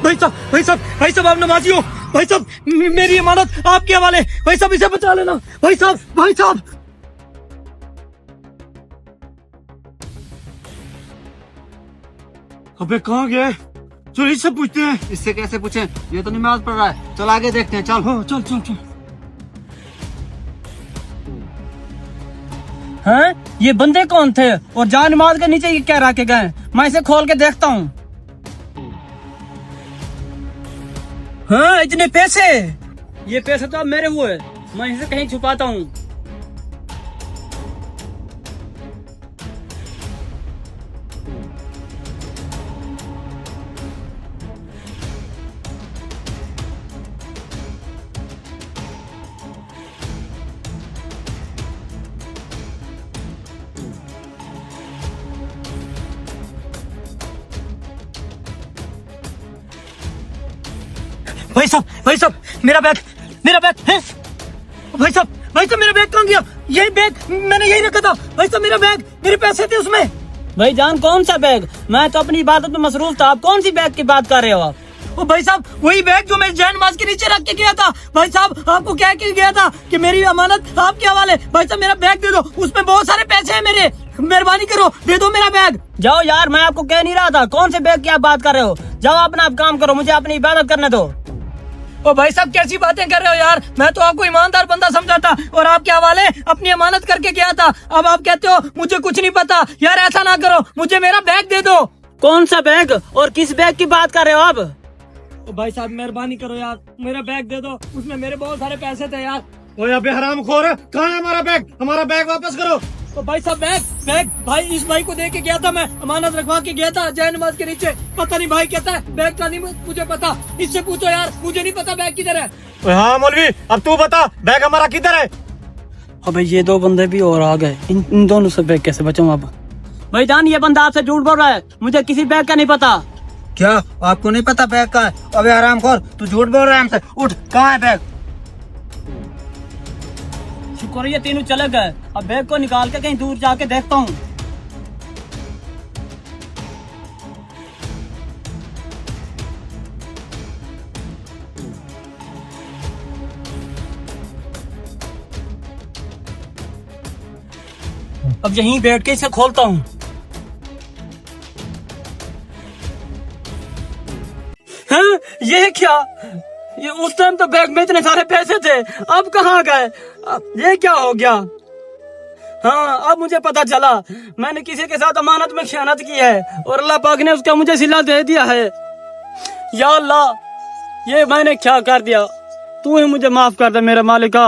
भाई साहब आप नमाजी हो। भाई साहब मेरी अमानत आपके हवाले। भाई साहब इसे बचा लेना। भाई साहब अबे कहाँ गया? चलो इससे पूछते हैं। इससे कैसे पूछें? ये तो नमाज पढ़ रहा है। चल आगे देखते हैं। चल हाँ चल। हैं? ये बंदे कौन थे और जान नमाज के नीचे ये क्या रख के गए? मैं इसे खोल के देखता हूँ। हाँ इतने पैसे? ये पैसे तो अब मेरे हुए, मैं इसे कहीं छुपाता हूँ। भाई साहब मेरा बैग है। भाई साहब मेरा बैग कहाँ गया? यही बैग मैंने यही रखा था। भाई साहब मेरा बैग, मेरे पैसे थे उसमें। भाई जान कौन सा बैग? मैं तो अपनी इबादत में मसरूफ था। आप कौन सी बैग की बात कर रहे हो आप? ओ भाई साहब वही बैग जो मैं जैन नमाज के नीचे रख के गया था। भाई साहब आपको क्या के गया था कि मेरी अमानत आपके हवाले। भाई साहब मेरा बैग दे दो, उसमें बहुत सारे पैसे हैं मेरे। मेहरबानी करो दे दो मेरा बैग। जाओ यार, मैं आपको कह नहीं रहा था। कौन से बैग की आप बात कर रहे हो? जाओ अपना आप काम करो, मुझे अपनी इबादत करने दो। ओ भाई साहब कैसी बातें कर रहे हो यार? मैं तो आपको ईमानदार बंदा समझा था और आपके हवाले अपनी अमानत करके गया था। अब आप कहते हो मुझे कुछ नहीं पता। यार ऐसा ना करो, मुझे मेरा बैग दे दो। कौन सा बैग और किस बैग की बात कर रहे हो आप? ओ भाई साहब मेहरबानी करो यार, मेरा बैग दे दो, उसमें मेरे बहुत सारे पैसे थे यार। ओए अबे हरामखोर, कहाँ है हमारा बैग? हमारा बैग वापस करो। तो भाई साहब बैग भाई इस भाई को दे के गया था, मैं अमानत रखवा के गया था जय नमाज के नीचे। पता नहीं भाई कहता है बैग का नहीं मुझे पता। इससे पूछो यार, मुझे नहीं पता बैग किधर है। हाँ मौलवी, अब तू बता बैग हमारा किधर है? अबे ये दो बंदे भी और आ गए। इन दोनों से बैग कैसे बचाऊं अब? भाई जान ये बंदा आपसे झूठ बोल रहा है, मुझे किसी बैग का नहीं पता। क्या आपको नहीं पता बैग का है? अबे हरामखोर, तू झूठ बोल रहा है हमसे। उठ, कहाँ है बैग? शुक्र ये तीनों चले गए। अब बैग को निकाल के कहीं दूर जाके देखता हूँ। अब यहीं बैठ के इसे खोलता हूँ। हाँ, ये क्या? ये उस टाइम तो बैग में इतने सारे पैसे थे, अब कहाँ गए? ये क्या हो गया? हाँ अब मुझे पता चला, मैंने किसी के साथ अमानत में खयानत की है और अल्लाह पाक ने उसका मुझे सिला दे दिया है। या अल्लाह, ये मैंने क्या कर दिया? तू ही मुझे माफ कर दे मेरे मालिका।